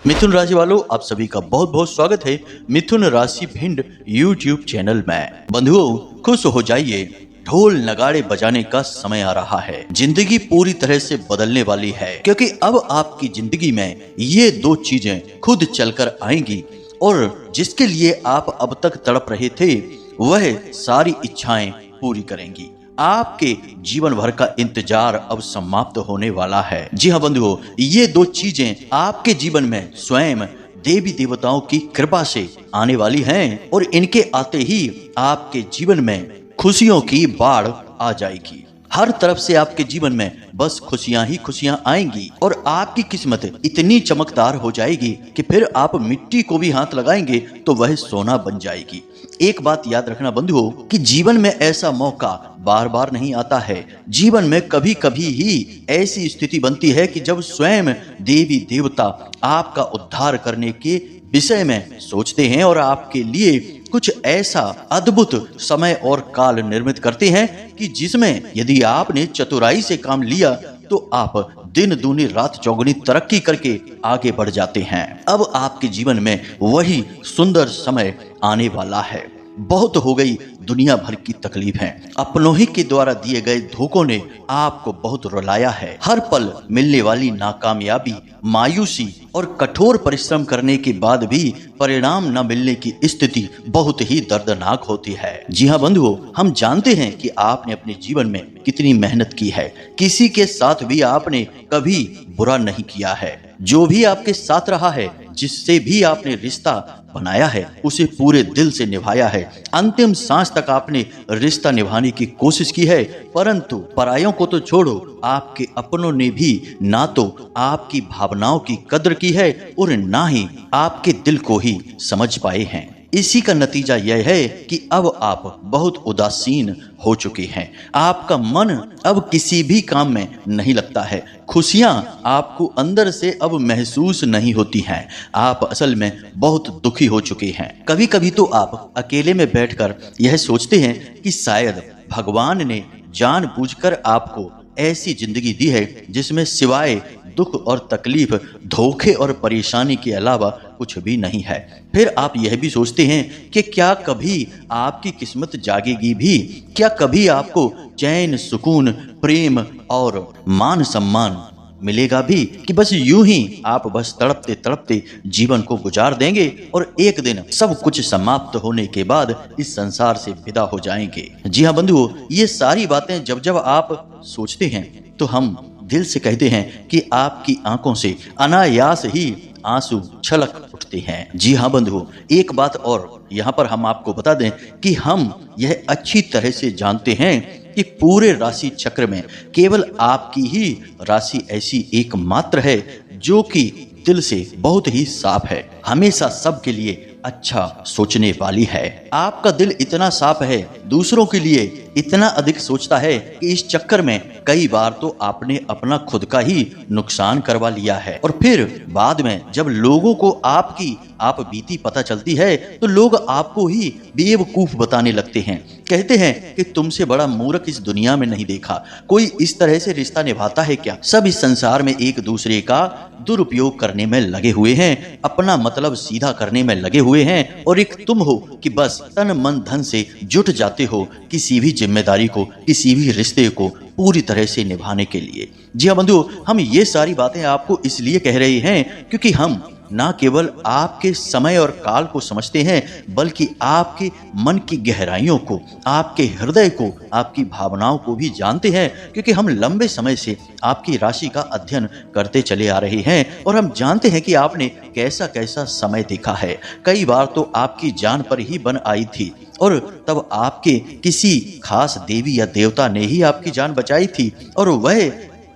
मिथुन राशि वालों, आप सभी का बहुत बहुत स्वागत है मिथुन राशि भिंड यूट्यूब चैनल में। बंधुओं, खुश हो जाइए, ढोल नगाड़े बजाने का समय आ रहा है। जिंदगी पूरी तरह से बदलने वाली है, क्योंकि अब आपकी जिंदगी में ये दो चीजें खुद चलकर आएंगी और जिसके लिए आप अब तक तड़प रहे थे वह सारी इच्छाएं पूरी करेंगी। आपके जीवन भर का इंतजार अब समाप्त होने वाला है। जी हाँ बंधुओं, ये दो चीजें आपके जीवन में स्वयं देवी देवताओं की कृपा से आने वाली हैं और इनके आते ही आपके जीवन में खुशियों की बाढ़ आ जाएगी। हर तरफ से आपके जीवन में बस खुशियां ही खुशियां आएंगी और आपकी किस्मत इतनी चमकदार हो जाएगी कि फिर आप मिट्टी को भी हाथ लगाएंगे तो वह सोना बन जाएगी। एक बात याद रखना बंधुओं कि जीवन में ऐसा मौका बार बार नहीं आता है। जीवन में कभी कभी ही ऐसी स्थिति बनती है कि जब स्वयं देवी देवता आपका उद्धार करने के विषय में सोचते हैं और आपके लिए कुछ ऐसा अद्भुत समय और काल निर्मित करते हैं कि जिसमें यदि आपने चतुराई से काम लिया तो आप दिन दूनी रात चौगुनी तरक्की करके आगे बढ़ जाते हैं। अब आपके जीवन में वही सुंदर समय आने वाला है। बहुत हो गई दुनिया भर की तकलीफें, अपनों ही के द्वारा दिए गए धोखों ने आपको बहुत रुलाया है। हर पल मिलने वाली नाकामयाबी, मायूसी और कठोर परिश्रम करने के बाद भी परिणाम न मिलने की स्थिति बहुत ही दर्दनाक होती है। जी हाँ बंधुओं, हम जानते हैं कि आपने अपने जीवन में कितनी मेहनत की है। किसी के साथ भी आपने कभी बुरा नहीं किया है। जो भी आपके साथ रहा है, जिससे भी आपने रिश्ता बनाया है, उसे पूरे दिल से निभाया है। अंतिम सांस तक आपने रिश्ता निभाने की कोशिश की है, परंतु परायों को तो छोड़ो, आपके अपनों ने भी ना तो आपकी भावनाओं की कद्र की है और ना ही आपके दिल को ही समझ पाए हैं। इसी का नतीजा यह है कि अब आप बहुत उदासीन हो चुके हैं। आपका मन अब किसी भी काम में नहीं लगता है। खुशियां आपको अंदर से अब महसूस नहीं होती हैं। आप असल में बहुत दुखी हो चुके हैं। कभी कभी तो आप अकेले में बैठकर यह सोचते हैं कि शायद भगवान ने जानबूझकर आपको ऐसी जिंदगी दी है जिसमें सिवाय दुख और तकलीफ, धोखे और परेशानी के अलावा कुछ भी नहीं है। फिर आप यह भी सोचते हैं कि क्या कभी आपकी किस्मत जागेगी भी? क्या कभी आपको चैन, सुकून, प्रेम और मान सम्मान मिलेगा भी, कि बस यूं ही आप बस तड़पते तड़पते जीवन को गुजार देंगे और एक दिन सब कुछ समाप्त होने के बाद इस संसार से विदा हो जाएंगे। जी हाँ बंधुओं, ये सारी बातें जब जब आप सोचते हैं तो हम दिल से कहते हैं कि आपकी आंखों से अनायास ही आंसू छलक उठते हैं। जी हाँ बंधुओं, एक बात और यहाँ पर हम आपको बता दें कि हम यह अच्छी तरह से जानते हैं कि पूरे राशि चक्र में केवल आपकी ही राशि ऐसी एकमात्र है जो कि दिल से बहुत ही साफ है, हमेशा सबके लिए अच्छा सोचने वाली है। आपका दिल इतना साफ है, दूसरों के लिए इतना अधिक सोचता है कि इस चक्कर में कई बार तो आपने अपना खुद का ही नुकसान करवा लिया है। और फिर बाद में जब लोगों को आपकी आप बीती पता चलती है तो लोग आपको ही बेवकूफ बताने लगते हैं। कहते हैं कि तुमसे बड़ा मूर्ख इस दुनिया में नहीं देखा, कोई इस तरह से रिश्ता निभाता है क्या? सब इस संसार में एक दूसरे का दुरुपयोग करने में लगे हुए हैं, अपना मतलब सीधा करने में लगे हुए हैं और एक तुम हो कि बस तन मन धन से जुट जाते हो किसी भी जिम्मेदारी को, किसी भी रिश्ते को पूरी तरह से निभाने के लिए। जी हाँ बंधुओं, हम ये सारी बातें आपको इसलिए कह रहे हैं क्योंकि हम ना केवल आपके समय और काल को समझते हैं, बल्कि आपके मन की गहराइयों को, आपके हृदय को, आपकी भावनाओं को भी जानते हैं, क्योंकि हम लंबे समय से आपकी राशि का अध्ययन करते चले आ रहे हैं और हम जानते हैं कि आपने कैसा कैसा समय देखा है। कई बार तो आपकी जान पर ही बन आई थी और तब आपके किसी खास देवी या देवता ने ही आपकी जान बचाई थी और वह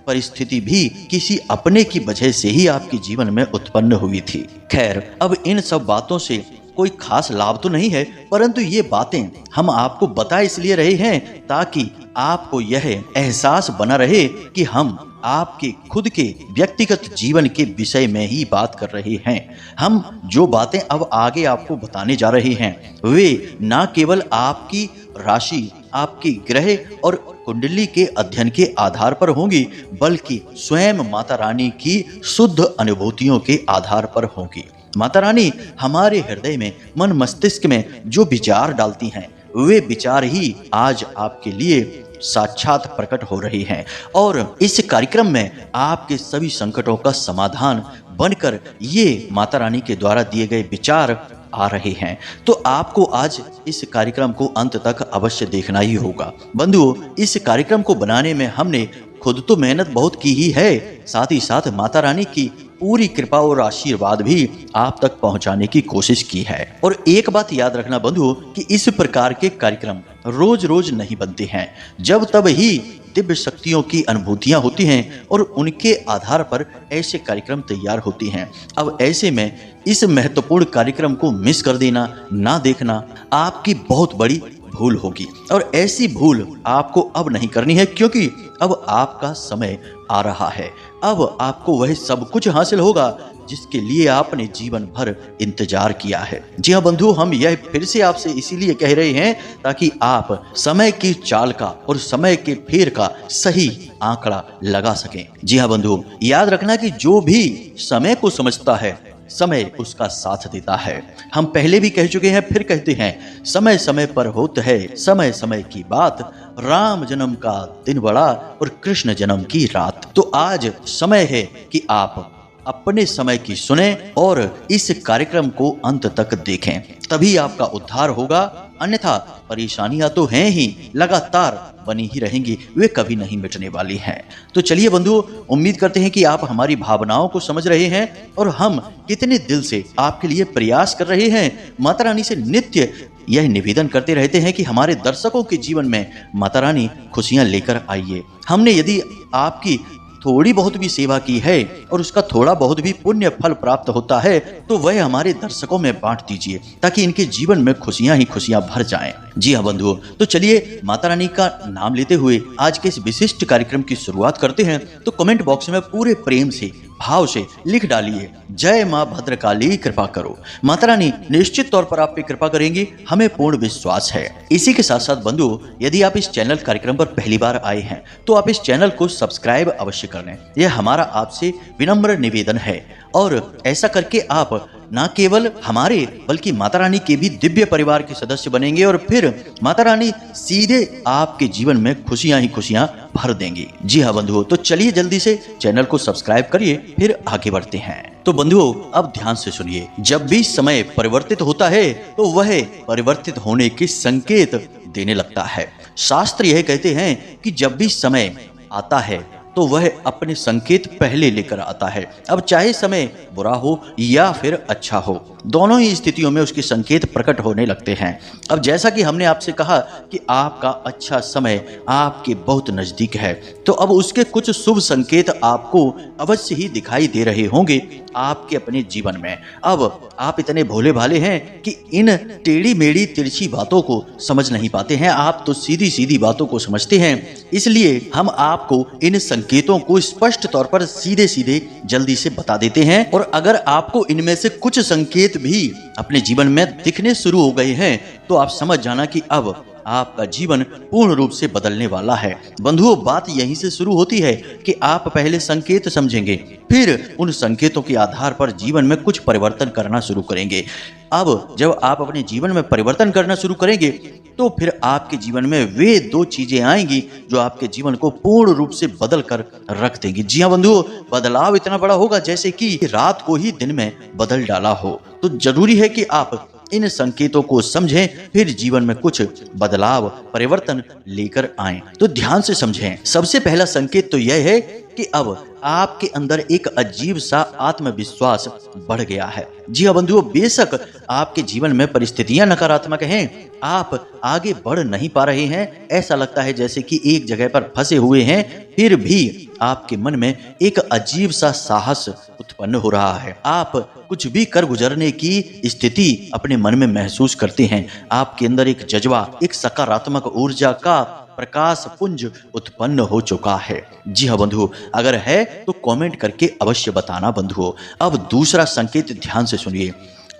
परिस्थिति भी किसी अपने की वजह से ही आपके जीवन में उत्पन्न हुई थी। खैर, अब इन सब बातों से कोई खास लाभ तो नहीं है, परंतु ये बातें हम आपको बता इसलिए रहे हैं ताकि आपको यह एहसास बना रहे कि हम आपके खुद के व्यक्तिगत जीवन के विषय में ही बात कर रहे हैं। हम जो बातें अब आगे आपको बताने जा रहे हैं वे ना केवल आपकी राशि आपकी ग्रह और कुंडली के अध्ययन के आधार पर होंगी, बल्कि स्वयं माता रानी की शुद्ध अनुभूतियों के आधार पर होंगी। माता रानी हमारे हृदय में, मन मस्तिष्क में जो विचार डालती हैं, वे विचार ही आज आपके लिए साक्षात प्रकट हो रही हैं और इस कार्यक्रम में आपके सभी संकटों का समाधान बनकर ये माता रानी के द्वारा दिए गए विचार आ रहे हैं। तो आपको आज इस कार्यक्रम को अंत तक अवश्य देखना ही होगा। बंधुओं, इस कार्यक्रम को बनाने में हमने खुद तो मेहनत बहुत की ही है, साथ ही साथ माता रानी की पूरी कृपा और आशीर्वाद भी आप तक पहुंचाने की कोशिश की है। और एक बात याद रखना बंधुओं कि इस प्रकार के कार्यक्रम रोज रोज नहीं बनते हैं, जब तब ही दिव्य शक्तियों की अनुभूतियां होती हैं और उनके आधार पर ऐसे कार्यक्रम तैयार होती हैं। अब ऐसे में इस महत्वपूर्ण कार्यक्रम को मिस कर देना, ना देखना आपकी बहुत बड़ी भूल होगी और ऐसी भूल आपको अब नहीं करनी है, क्योंकि अब आपका समय आ रहा है। अब आपको वह सब कुछ हासिल होगा जिसके लिए आपने जीवन भर इंतजार किया है। जी हाँ बंधु, हम यह फिर से आपसे इसीलिए कह रहे हैं ताकि आप समय की चाल का और समय के फेर का सही आंकड़ा लगा सकें। जी हाँ बंधु, याद रखना कि जो भी समय को समझता है, समय उसका साथ देता है। हम पहले भी कह चुके हैं, फिर कहते हैं, समय समय पर होता है समय समय की बात, राम जन्म का दिन बड़ा और कृष्ण जन्म की रात। तो आज समय है कि आप अपने समय की सुने और इस कार्यक्रम को अंत तक देखें, तभी आपका उद्धार होगा। अन्यथा परेशानियां तो हैं ही, लगातार बनी ही रहेंगी, वे कभी नहीं मिटने वाली हैं। तो चलिए बंधुओं, उम्मीद करते हैं कि आप हमारी भावनाओं को समझ रहे हैं और हम कितने दिल से आपके लिए प्रयास कर रहे हैं। माता रानी से नित्य यह निवेदन करते रहते हैं कि हमारे दर्शकों के जीवन में माता रानी खुशियां लेकर आइए। हमने यदि आपकी थोड़ी बहुत भी सेवा की है और उसका थोड़ा बहुत भी पुण्य फल प्राप्त होता है, तो वह हमारे दर्शकों में बांट दीजिए ताकि इनके जीवन में खुशियां ही खुशियां भर जाएं। जी हाँ बंधुओं, तो चलिए माता रानी का नाम लेते हुए आज के इस विशिष्ट कार्यक्रम की शुरुआत करते हैं। तो कमेंट बॉक्स में पूरे प्रेम से, भाव से लिख डालिए, जय माँ भद्रकाली कृपा करो। माता रानी निश्चित तौर पर आप पे कृपा करेंगी, हमें पूर्ण विश्वास है। इसी के साथ साथ बंधुओं, यदि आप इस चैनल कार्यक्रम पर पहली बार आए हैं तो आप इस चैनल को सब्सक्राइब अवश्य कर लें, यह हमारा आपसे विनम्र निवेदन है। और ऐसा करके आप न केवल हमारे बल्कि माता रानी के भी दिव्य परिवार के सदस्य बनेंगे और फिर माता रानी सीधे आपके जीवन में खुशियां ही खुशियां भर देंगी। जी हाँ बंधुओं, तो चलिए जल्दी से चैनल को सब्सक्राइब करिए, फिर आगे बढ़ते हैं। तो बंधुओं, अब ध्यान से सुनिए, जब भी समय परिवर्तित होता है तो वह परिवर्तित होने के संकेत देने लगता है। शास्त्र यह कहते हैं कि जब भी समय आता है तो वह अपने संकेत पहले लेकर आता है। अब चाहे समय बुरा हो या फिर अच्छा हो, दोनों ही स्थितियों में उसके संकेत प्रकट होने लगते हैं। अब जैसा कि हमने आपसे कहा कि आपका अच्छा समय आपके बहुत नजदीक है, तो अब उसके कुछ शुभ संकेत आपको अवश्य ही दिखाई दे रहे होंगे आपके अपने जीवन में। अब आप इतने भोले भाले हैं कि इन टेढ़ी मेढ़ी तिरछी बातों को समझ नहीं पाते हैं, आप तो सीधी सीधी बातों को समझते हैं। इसलिए हम आपको इन संकेतों को स्पष्ट तौर पर सीधे सीधे जल्दी से बता देते हैं। और अगर आपको इनमें से कुछ संकेत भी अपने जीवन में दिखने शुरू हो गए हैं तो आप समझ जाना कि अब आपका जीवन पूर्ण रूप से बदलने वाला है। बंधुओं, बात यहीं से शुरू होती है कि आप पहले संकेत समझेंगे, फिर उन संकेतों के आधार पर जीवन में कुछ परिवर्तन करना शुरू करेंगे। अब जब आप अपने जीवन में परिवर्तन करना शुरू करेंगे तो फिर आपके जीवन में वे दो चीजें आएंगी जो आपके जीवन को पूर्ण रूप से बदल कर रख देंगी। जी हाँ बंधुओं, बदलाव इतना बड़ा होगा जैसे कि रात को ही दिन में बदल डाला हो। तो जरूरी है कि आप इन संकेतों को समझें, फिर जीवन में कुछ बदलाव, परिवर्तन लेकर आएं। तो ध्यान से समझें। सबसे पहला संकेत तो यह है कि अब आपके अंदर एक अजीब सा आत्मविश्वास बढ़ गया है। जी हाँ बंधुओं, बेशक आपके जीवन में परिस्थितियां नकारात्मक हैं, आप आगे बढ़ नहीं पा रहे हैं, ऐसा लगता है जैसे कि एक जगह पर फंसे हुए हैं, फिर भी आपके मन में एक अजीब सा साहस उत्पन्न हो रहा है। आप कुछ भी कर गुजरने की स्थिति अपने मन में महसूस करते हैं। आपके अंदर एक जज्बा, एक सकारात्मक ऊर्जा का प्रकाश पुंज उत्पन्न हो चुका है। जी हाँ बंधुओं, अगर है तो कमेंट करके अवश्य बताना बंधुओं। अब दूसरा संकेत ध्यान से सुनिए।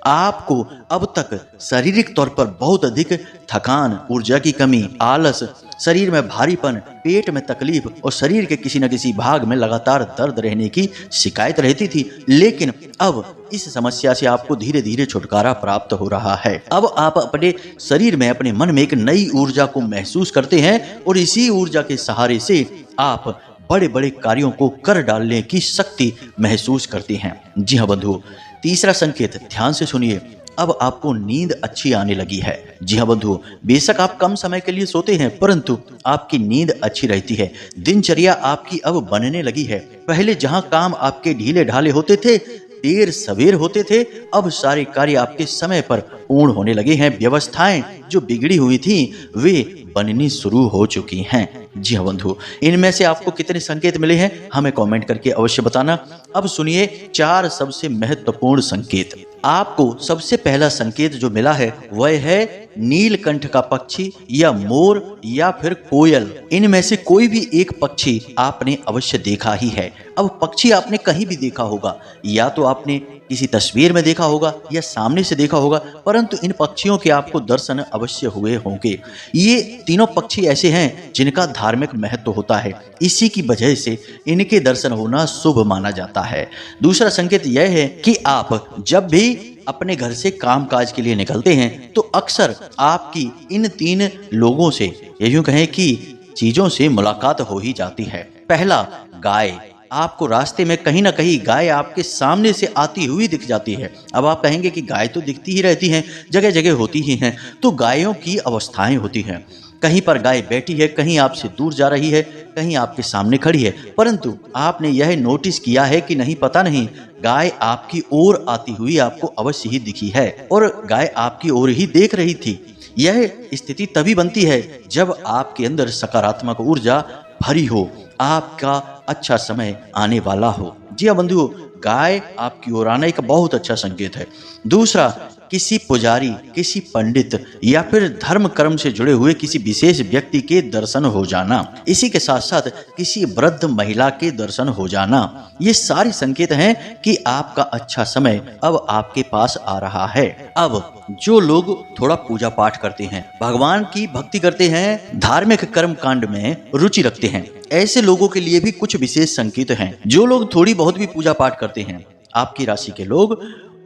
आपको अब तक शारीरिक तौर पर बहुत अधिक थकान, ऊर्जा की कमी, आलस, शरीर में भारीपन, पेट में तकलीफ और शरीर के किसी न किसी भाग में लगातार दर्द रहने की शिकायत रहती थी। लेकिन अब इस समस्या से आपको धीरे धीरे छुटकारा प्राप्त हो रहा है। अब आप अपने शरीर में, अपने मन में एक नई ऊर्जा को महसूस करते हैं और इसी ऊर्जा के सहारे से आप बड़े बड़े कार्यों को कर डालने की शक्ति महसूस करते हैं। जी हाँ बंधुओं, तीसरा संकेत ध्यान से सुनिए, अब आपको नींद अच्छी आने लगी है। जी हाँ बंधुओं, बेशक आप कम समय के लिए सोते हैं परंतु आपकी नींद अच्छी रहती है। दिनचर्या आपकी अब बनने लगी है। पहले जहां काम आपके ढीले ढाले होते थे, देर सवेर होते थे, अब सारे कार्य आपके समय पर पूर्ण होने लगे हैं। व्यवस्थाएं जो बिगड़ी हुई थी वे बननी शुरू हो चुकी हैं। जी हाँ बंधु, इनमें से आपको कितने संकेत मिले हैं हमें कमेंट करके अवश्य बताना। अब सुनिए 4 सबसे महत्वपूर्ण संकेत। आपको सबसे पहला संकेत जो मिला है वह है नीलकंठ का पक्षी या मोर या फिर कोयल। इनमें से कोई भी एक पक्षी आपने अवश्य देखा ही है। अब पक्षी आपने कहीं भी देखा होगा, या तो आपने किसी तस्वीर में देखा होगा या सामने से देखा होगा, परंतु इन पक्षियों के आपको दर्शन अवश्य हुए होंगे। ये तीनों पक्षी ऐसे हैं जिनका धार्मिक महत्व होता है, इसी की वजह से इनके दर्शन होना शुभ माना जाता है। दूसरा संकेत यह है कि आप जब भी अपने घर से कामकाज के लिए निकलते हैं तो अक्सर आपकी इन 3 लोगों से, यूं कहें कि चीजों से मुलाकात हो ही जाती है। पहला, गाय। आपको रास्ते में कहीं ना कहीं गाय आपके सामने से आती हुई दिख जाती है। अब आप कहेंगे कि गाय तो दिखती ही रहती हैं, जगह जगह होती ही हैं। तो गायों की अवस्थाएं होती हैं, कहीं पर गाय बैठी है, कहीं आपसे दूर जा रही है, कहीं आपके सामने खड़ी है, परंतु आपने यह नोटिस किया है कि नहीं पता नहीं, गाय आपकी ओर आती हुई आपको अवश्य ही दिखी है और गाय आपकी ओर ही देख रही थी। यह स्थिति तभी बनती है जब आपके अंदर सकारात्मक ऊर्जा भरी हो, आपका अच्छा समय आने वाला हो। जी हाँ बंधुओं, गाय आपकी ओर आना एक बहुत अच्छा संकेत है। दूसरा, किसी पुजारी, किसी पंडित या फिर धर्म कर्म से जुड़े हुए किसी विशेष व्यक्ति के दर्शन हो जाना, इसी के साथ साथ किसी वृद्ध महिला के दर्शन हो जाना, ये सारी संकेत हैं कि आपका अच्छा समय अब आपके पास आ रहा है। अब जो लोग थोड़ा पूजा पाठ करते हैं, भगवान की भक्ति करते हैं, धार्मिक कर्म कांड में रुचि रखते हैं, ऐसे लोगों के लिए भी कुछ विशेष संकेत हैं। जो लोग थोड़ी बहुत भी पूजा पाठ करते हैं, आपकी राशि के लोग,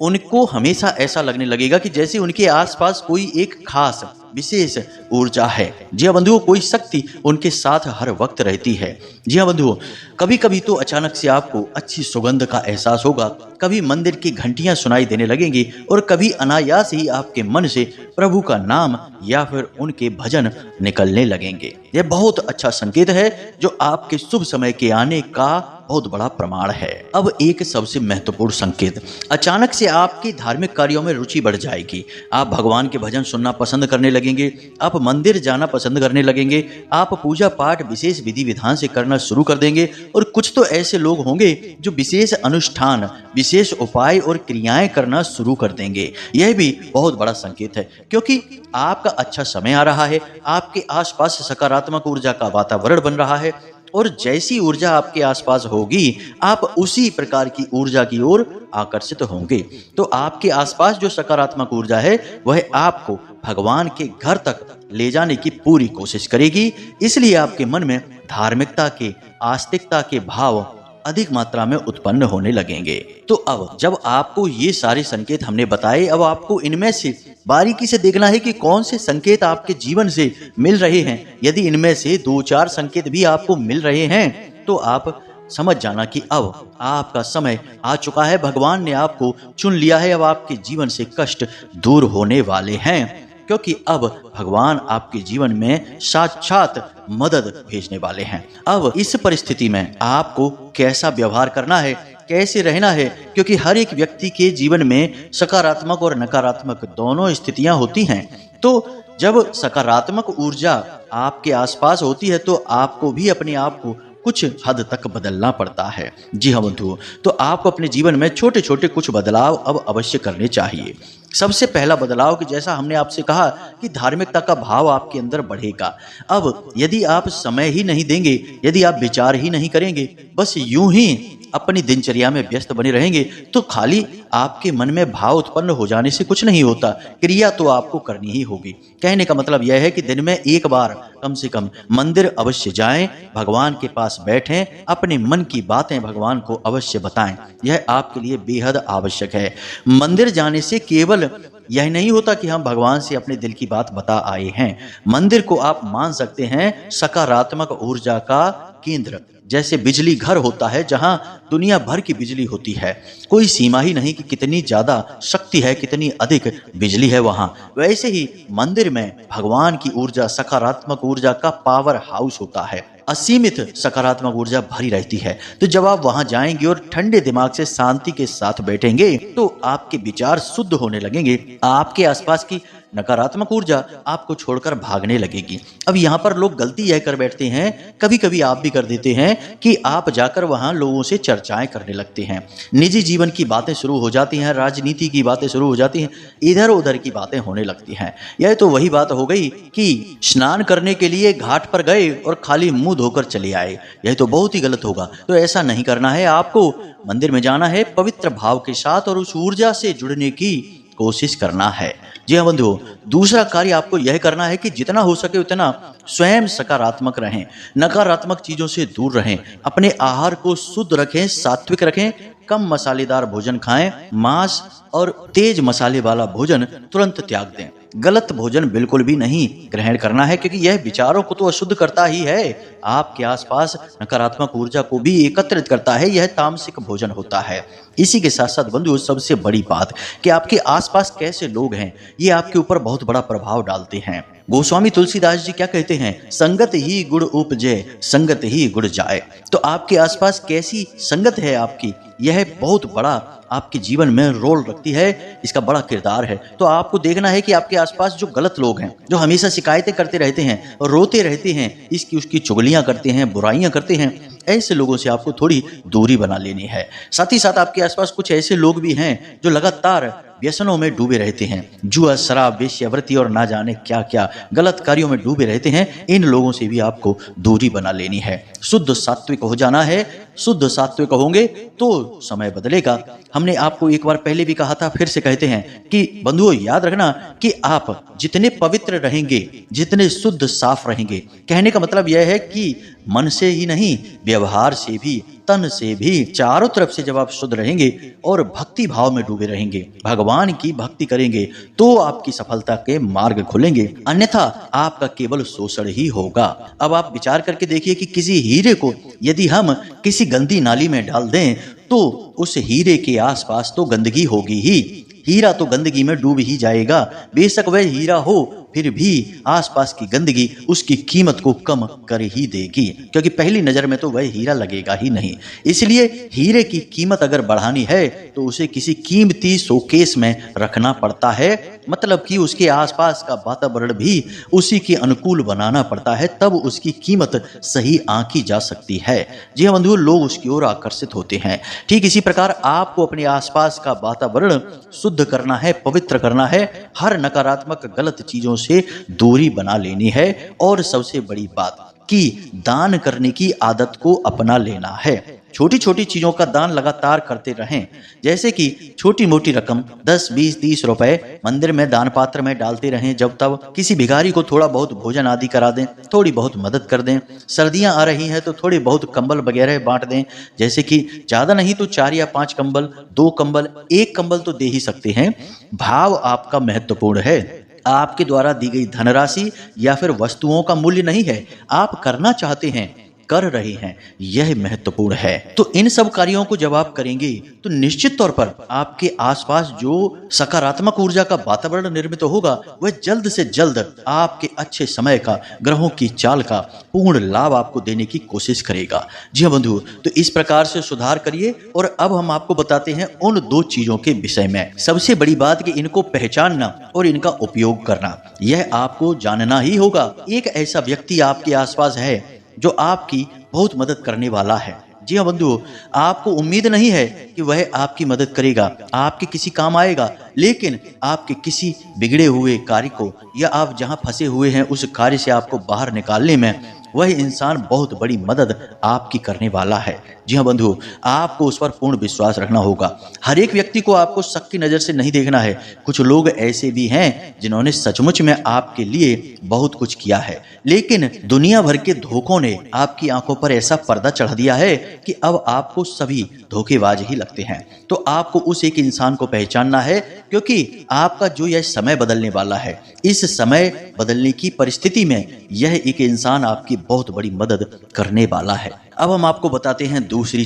उनको हमेशा ऐसा लगने लगेगा कि जैसे उनके आसपास कोई एक खास विशेष ऊर्जा है। जी हाँ बंधुओं, कोई शक्ति उनके साथ हर वक्त रहती है। जी हाँ बंधुओं, कभी कभी तो अचानक से आपको अच्छी सुगंध का एहसास होगा, कभी मंदिर की घंटियां सुनाई देने लगेंगी और कभी अनायास ही आपके मन से प्रभु का नाम या फिर उनके भजन निकलने लगेंगे। यह बहुत अच्छा संकेत है जो आपके शुभ समय के आने का बहुत बड़ा प्रमाण है। अब एक सबसे महत्वपूर्ण संकेत, अचानक से आपकी धार्मिक कार्यों में रुचि बढ़ जाएगी। आप भगवान के भजन सुनना पसंद करने लगेंगे, आप मंदिर जाना पसंद करने लगेंगे, आप पूजा पाठ विशेष विधि विधान से करना शुरू कर देंगे और कुछ तो ऐसे लोग होंगे जो विशेष अनुष्ठान, विशेष उपाय और क्रियाएं करना शुरू कर देंगे। यह भी बहुत बड़ा संकेत है क्योंकि आपका अच्छा समय आ रहा है, आपके आसपास सकारात्मक ऊर्जा का वातावरण बन रहा है और जैसी ऊर्जा आपके आसपास होगी, आप उसी प्रकार की ऊर्जा की ओर आकर्षित होंगे। तो आपके आसपास जो सकारात्मक ऊर्जा है वह आपको भगवान के घर तक ले जाने की पूरी कोशिश करेगी। इसलिए आपके मन में धार्मिकता के, आस्तिकता के भाव अधिक मात्रा में उत्पन्न होने लगेंगे। तो अब जब आपको ये सारे संकेत हमने बताए, अब आपको इनमें से बारीकी से देखना है कि कौन से संकेत आपके जीवन से मिल रहे हैं। यदि इनमें से 2-4 संकेत भी आपको मिल रहे हैं तो आप समझ जाना कि अब आपका समय आ चुका है, भगवान ने आपको चुन लिया है, अब आपके जीवन से कष्ट दूर होने वाले हैं क्योंकि अब भगवान आपके जीवन में साक्षात मदद भेजने वाले हैं। अब इस परिस्थिति में आपको कैसा व्यवहार करना है, कैसे रहना है, क्योंकि हर एक व्यक्ति के जीवन में सकारात्मक और नकारात्मक दोनों स्थितियां होती हैं। तो जब सकारात्मक ऊर्जा आपके आसपास होती है तो आपको भी अपने आप को कुछ हद तक बदलना पड़ता है। जी हाँ बंधुओं, तो आपको अपने जीवन में छोटे छोटे कुछ बदलाव अब अवश्य करने चाहिए। सबसे पहला बदलाव कि जैसा हमने आपसे कहा कि धार्मिकता का भाव आपके अंदर बढ़ेगा। अब यदि आप समय ही नहीं देंगे, यदि आप विचार ही नहीं करेंगे, बस यूं ही अपनी दिनचर्या में व्यस्त बने रहेंगे तो खाली आपके मन में भाव उत्पन्न हो जाने से कुछ नहीं होता, क्रिया तो आपको करनी ही होगी। कहने का मतलब यह है कि दिन में एक बार कम से कम मंदिर अवश्य जाएं, भगवान के पास बैठें, अपने मन की बातें भगवान को अवश्य बताएं। यह आपके लिए बेहद आवश्यक है। मंदिर जाने से केवल यह नहीं होता कि हम भगवान से अपने दिल की बात बता आए हैं। मंदिर को आप मान सकते हैं सकारात्मक ऊर्जा का केंद्र। जैसे बिजली घर होता है जहां दुनिया भर की बिजली होती है, कोई सीमा ही नहीं कि कितनी ज्यादा शक्ति है, कितनी अधिक बिजली है वहां, वैसे ही मंदिर में भगवान की ऊर्जा, सकारात्मक ऊर्जा का पावर हाउस होता है। असीमित सकारात्मक ऊर्जा भरी रहती है। तो जब आप वहां जाएंगे और ठंडे दिमाग से शांति के साथ बैठेंगे तो आपके विचार शुद्ध होने लगेंगे, आपके आसपास की नकारात्मक ऊर्जा आपको छोड़कर भागने लगेगी। अब यहाँ पर लोग गलती यह कर बैठते हैं, कभी कभी आप भी कर देते हैं, कि आप जाकर वहां लोगों से चर्चाएं करने लगते हैं, निजी जीवन की बातें शुरू हो जाती हैं, राजनीति की बातें शुरू हो जाती हैं, इधर उधर की बातें होने लगती हैं। यह तो वही बात हो गई कि स्नान करने के लिए घाट पर गए और खाली मुंह धोकर चले आए। यह तो बहुत ही गलत होगा। तो ऐसा नहीं करना है, आपको मंदिर में जाना है पवित्र भाव के साथ और उस ऊर्जा से जुड़ने की कोशिश करना है। जी हाँ बंधुओं, दूसरा कार्य आपको यह करना है कि जितना हो सके उतना स्वयं सकारात्मक रहें, नकारात्मक चीजों से दूर रहें, अपने आहार को शुद्ध रखें, सात्विक रखें, कम मसालेदार भोजन खाएं, मांस और तेज मसाले वाला भोजन तुरंत त्याग दें। गलत भोजन बिल्कुल भी नहीं ग्रहण करना है, क्योंकि यह विचारों को तो अशुद्ध करता ही है, आपके आसपास नकारात्मक ऊर्जा को भी एकत्रित करता है। यह तामसिक भोजन होता है। इसी के साथ साथ बंधुओं, सबसे बड़ी बात कि आपके आसपास कैसे लोग हैं, ये आपके ऊपर बहुत बड़ा प्रभाव डालते हैं। गोस्वामी तुलसीदास जी क्या कहते हैं, संगत ही गुण उपजे, संगत ही गुण जाए। तो आपके आसपास कैसी संगत है आपकी, यह बहुत बड़ा आपके जीवन में रोल रखती है, इसका बड़ा किरदार है। तो आपको देखना है कि आपके आसपास जो गलत लोग हैं, जो हमेशा शिकायतें करते रहते हैं, रोते रहते हैं, इसकी उसकी चुगलियां करते हैं, बुराइयां करते हैं, ऐसे लोगों से आपको थोड़ी दूरी बना लेनी है। साथ ही साथ आपके आसपास कुछ ऐसे लोग भी हैं जो लगातार व्यसनों में डूबे रहते हैं, जुआ, शराब, वेश्यावृत्ति और ना जाने क्या क्या गलत कार्यों में डूबे रहते हैं। इन लोगों से भी आपको दूरी बना लेनी है, शुद्ध सात्विक हो जाना है। शुद्ध सात्विक होंगे तो समय बदलेगा। हमने आपको एक बार पहले भी कहा था, फिर से कहते हैं कि बंधुओं याद रखना कि आप जितने पवित्र रहेंगे, जितने शुद्ध साफ रहेंगे, कहने का मतलब यह है कि मन से ही नहीं, व्यवहार से भी, तन से भी, चारों तरफ से जब आप शुद्ध रहेंगे और भक्ति भाव में डूबे रहेंगे, भगवान की भक्ति करेंगे, तो आपकी सफलता के मार्ग खुलेंगे, अन्यथा आपका केवल शोषण ही होगा। अब आप विचार करके देखिए कि किसी हीरे को यदि हम किसी गंदी नाली में डाल दें तो उस हीरे के आसपास तो गंदगी होगी ही, हीरा तो गंदगी में डूब ही जाएगा। बेशक वह हीरा हो, फिर भी आसपास की गंदगी उसकी कीमत को कम कर ही देगी, क्योंकि पहली नजर में तो वह हीरा लगेगा ही नहीं। इसलिए हीरे की कीमत अगर बढ़ानी है तो उसे किसी कीमती शोकेस में रखना पड़ता है, मतलब कि उसके आसपास का वातावरण भी उसी के अनुकूल बनाना पड़ता है, तब उसकी कीमत सही आंकी जा सकती है। जी हाँ बंधुओं, लोग उसकी ओर आकर्षित होते हैं। ठीक इसी प्रकार आपको अपने आसपास का वातावरण शुद्ध करना है, पवित्र करना है, हर नकारात्मक गलत चीजों से दूरी बना लेनी है, और सबसे बड़ी बात कि दान करने की आदत को अपना लेना है। छोटी छोटी चीजों का दान लगातार करते रहें, जैसे कि छोटी मोटी रकम 10, 20, 30 रुपए मंदिर में दान पात्र में डालते रहें। जब तब किसी भिखारी को थोड़ा बहुत भोजन आदि करा दें, थोड़ी बहुत मदद कर दें। सर्दियां आ रही हैं तो थोड़े बहुत कंबल वगैरह बांट दें, जैसे कि ज्यादा नहीं तो 4 या 5 कंबल, 2 कंबल, 1 कंबल तो दे ही सकते हैं। भाव आपका महत्वपूर्ण है। आपके द्वारा दी गई धनराशि या फिर वस्तुओं का मूल्य नहीं है, आप करना चाहते हैं, कर रहे हैं, यह महत्वपूर्ण है। तो इन सब कार्यों को जब आप करेंगे तो निश्चित तौर पर आपके आसपास जो सकारात्मक ऊर्जा का वातावरण निर्मित होगा, वह जल्द से जल्द आपके अच्छे समय का, ग्रहों की चाल का पूर्ण लाभ आपको देने की कोशिश करेगा। जी हाँ बंधु, तो इस प्रकार से सुधार करिए। और अब हम आपको बताते हैं उन 2 चीजों के विषय में। सबसे बड़ी बात कि इनको पहचानना और इनका उपयोग करना, यह आपको जानना ही होगा। एक ऐसा व्यक्ति आपके आसपास है जो आपकी बहुत मदद करने वाला है। जी हाँ बंधुओं, आपको उम्मीद नहीं है कि वह आपकी मदद करेगा, आपके किसी काम आएगा, लेकिन आपके किसी बिगड़े हुए कार्य को या आप जहां फंसे हुए हैं उस कार्य से आपको बाहर निकालने में वह इंसान बहुत बड़ी मदद आपकी करने वाला है। जी हाँ बंधु, आपको उस पर पूर्ण विश्वास रखना होगा। हर एक व्यक्ति को आपको शक की नज़र से नहीं देखना है। कुछ लोग ऐसे भी हैं जिन्होंने सचमुच में आपके लिए बहुत कुछ किया है, लेकिन दुनिया भर के धोखों ने आपकी आंखों पर ऐसा पर्दा चढ़ा दिया है कि अब आपको सभी धोखेबाज ही लगते हैं। तो आपको उस एक इंसान को पहचानना है, क्योंकि आपका जो यह समय बदलने वाला है, इस समय बदलने की परिस्थिति में यह एक इंसान आपकी बहुत बड़ी मदद करने वाला है। अब हम आपको बताते हैं दूसरी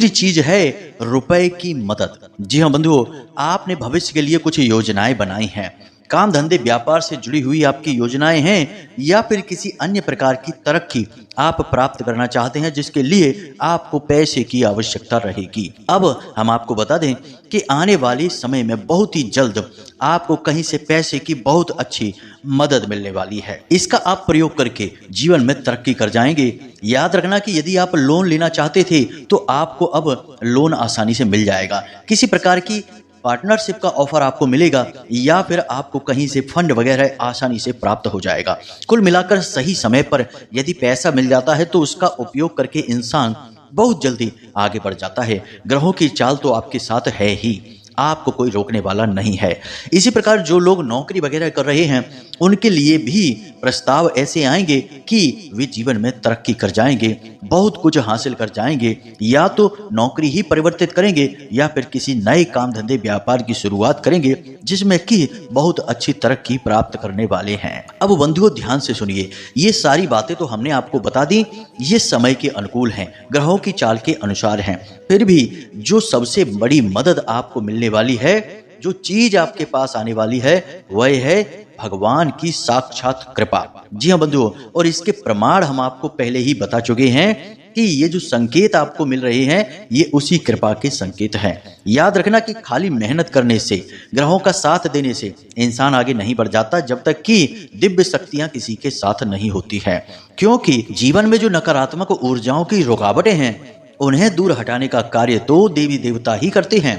चीज है रुपए की मदद। जी हाँ बंधुओं, आपने भविष्य के लिए कुछ योजनाएं बनाई हैं। काम धंधे व्यापार से जुड़ी हुई आपकी योजनाएं हैं, या फिर किसी अन्य प्रकार की तरक्की आप प्राप्त करना चाहते हैं जिसके लिए आपको पैसे की आवश्यकता रहेगी। अब हम आपको बता दें कि आने वाले समय में बहुत ही जल्द आपको कहीं से पैसे की बहुत अच्छी मदद मिलने वाली है। इसका आप प्रयोग करके जीवन में तरक्की कर जाएंगे। याद रखना कि यदि आप लोन लेना चाहते थे तो आपको अब लोन आसानी से मिल जाएगा। किसी प्रकार की पार्टनरशिप का ऑफर आपको मिलेगा, या फिर आपको कहीं से फंड वगैरह आसानी से प्राप्त हो जाएगा। कुल मिलाकर सही समय पर यदि पैसा मिल जाता है तो उसका उपयोग करके इंसान बहुत जल्दी आगे बढ़ जाता है। ग्रहों की चाल तो आपके साथ है ही, आपको कोई रोकने वाला नहीं है। इसी प्रकार जो लोग नौकरी वगैरह कर रहे हैं उनके लिए भी प्रस्ताव ऐसे आएंगे कि वे जीवन में तरक्की कर जाएंगे, बहुत कुछ हासिल कर जाएंगे। या तो नौकरी ही परिवर्तित करेंगे या फिर किसी नए काम धंधे व्यापार की शुरुआत करेंगे जिसमें कि बहुत अच्छी तरक्की प्राप्त करने वाले हैं। अब बंधुओं ध्यान से सुनिए, ये सारी बातें तो हमने आपको बता दी, ये समय के अनुकूल हैं, ग्रहों की चाल के अनुसार हैं। फिर भी जो सबसे बड़ी मदद आपको मिलने वाली है, जो चीज आपके पास आने वाली है, वह है भगवान की साक्षात कृपा। जी हाँ बंधुओं, और इसके प्रमाण हम आपको पहले ही बता चुके हैं कि ये जो संकेत आपको मिल रहे हैं ये उसी कृपा के संकेत हैं। याद रखना कि खाली मेहनत करने से, ग्रहों का साथ देने से इंसान आगे नहीं बढ़ जाता जब तक कि दिव्य शक्तियां किसी के साथ नहीं होती है। क्योंकि जीवन में जो नकारात्मक ऊर्जाओं की रुकावटें हैं उन्हें दूर हटाने का कार्य तो देवी देवता ही करते हैं।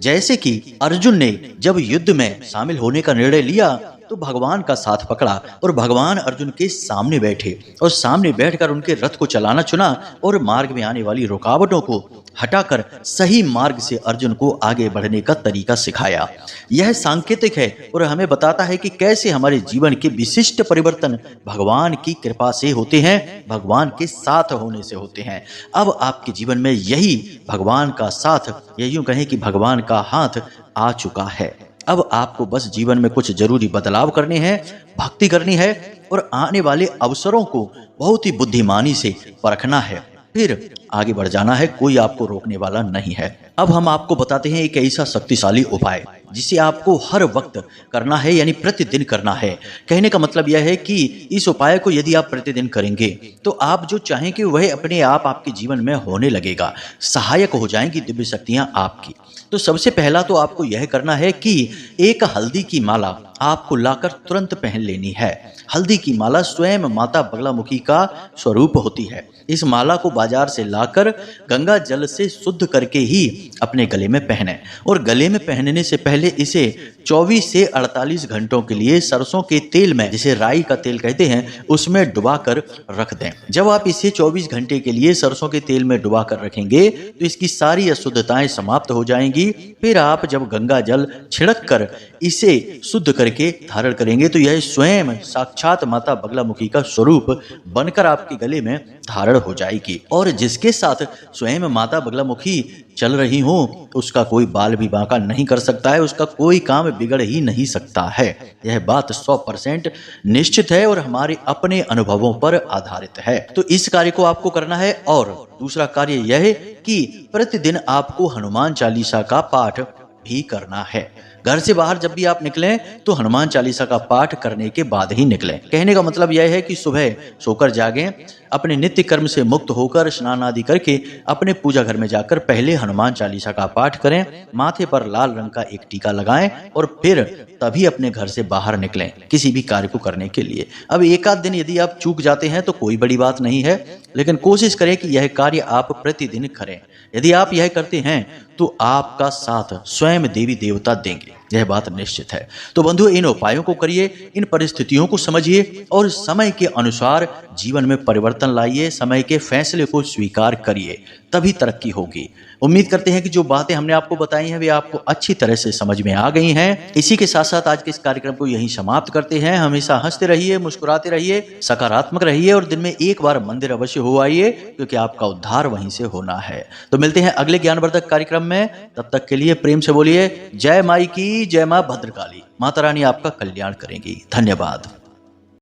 जैसे कि अर्जुन ने जब युद्ध में शामिल होने का निर्णय लिया तो भगवान का साथ पकड़ा और भगवान अर्जुन के सामने बैठे और सामने बैठकर उनके रथ को चलाना चुना और मार्ग में आने वाली रुकावटों को हटाकर सही मार्ग से अर्जुन को आगे बढ़ने का तरीका सिखाया। यह सांकेतिक है और हमें बताता है कि कैसे हमारे जीवन के विशिष्ट परिवर्तन भगवान की कृपा से होते हैं, भगवान के साथ होने से होते हैं। अब आपके जीवन में यही भगवान का साथ, या यूं कहें कि भगवान का हाथ आ चुका है। अब आपको बस जीवन में कुछ जरूरी बदलाव करने हैं, भक्ति करनी है और आने वाले अवसरों को बहुत ही बुद्धिमानी से परखना है, फिर आगे बढ़ जाना है। कोई आपको रोकने वाला नहीं है। अब हम आपको बताते हैं एक ऐसा शक्तिशाली उपाय जिसे आपको हर वक्त करना है, यानी प्रतिदिन करना है। कहने का मतलब यह है कि इस उपाय को यदि आप प्रतिदिन करेंगे तो आप जो चाहें कि वह अपने आप आपके जीवन में होने लगेगा, सहायक हो जाएंगी दिव्य शक्तियां आपकी। तो सबसे पहला तो आपको यह करना है कि एक हल्दी की माला आपको लाकर तुरंत पहन लेनी है। हल्दी की माला स्वयं माता बगलामुखी का स्वरूप होती है। इस माला को बाजार से लाकर गंगा जल से शुद्ध करके ही अपने गले में पहने, और गले में पहनने से पहले इसे 24 से 48 घंटों के लिए सरसों के तेल में, जिसे राई का तेल कहते हैं, उसमें डुबा कर रख दें। जब आप इसे 24 घंटे के लिए सरसों के तेल में डुबा कर रखेंगे तो इसकी सारी अशुद्धताएं समाप्त हो जाएंगी। फिर आप जब गंगा जल छिड़क कर इसे शुद्ध करके धारण करेंगे तो यह स्वयं साक्षात माता बगलामुखी का स्वरूप बनकर आपके गले में धारण हो जाएगी। और जिसके साथ स्वयं माता बगलामुखी चल रही हो उसका कोई बाल भी बांका नहीं कर सकता है, उसका कोई काम बिगड़ ही नहीं सकता है। यह बात 100% निश्चित है और हमारे अपने अनुभवों पर आधारित है। तो इस कार्य को आपको करना है। और दूसरा कार्य यह है कि प्रतिदिन आपको हनुमान चालीसा का पाठ भी करना है। घर से बाहर जब भी आप निकलें तो हनुमान चालीसा का पाठ करने के बाद ही निकलें। कहने का मतलब यह है कि सुबह सोकर जागें, अपने नित्य कर्म से मुक्त होकर स्नान आदि करके अपने पूजा घर में जाकर पहले हनुमान चालीसा का पाठ करें, माथे पर लाल रंग का एक टीका लगाएं और फिर तभी अपने घर से बाहर निकलें किसी भी कार्य को करने के लिए। अब एक आध दिन यदि आप चूक जाते हैं तो कोई बड़ी बात नहीं है, लेकिन कोशिश करें कि यह कार्य आप प्रतिदिन करें। यदि आप यह करते हैं तो आपका साथ स्वयं देवी देवता देंगे। यह बात निश्चित है। तो बंधुओं, इन उपायों को करिए, इन परिस्थितियों को समझिए और समय के अनुसार जीवन में परिवर्तन लाइए, समय के फैसले को स्वीकार करिए, तभी तरक्की होगी। उम्मीद करते हैं कि जो बातें हमने आपको बताई हैं वे आपको अच्छी तरह से समझ में आ गई हैं। इसी के साथ साथ आज के इस कार्यक्रम को यहीं समाप्त करते हैं। हमेशा हंसते रहिए, मुस्कुराते रहिए, सकारात्मक रहिए और दिन में एक बार मंदिर अवश्य हो आइए, क्योंकि आपका उद्धार वहीं से होना है। तो मिलते हैं अगले ज्ञानवर्धक कार्यक्रम में। तब तक के लिए प्रेम से बोलिए जय माई की, जय मां भद्रकाली। माता रानी आपका कल्याण करेंगी। धन्यवाद।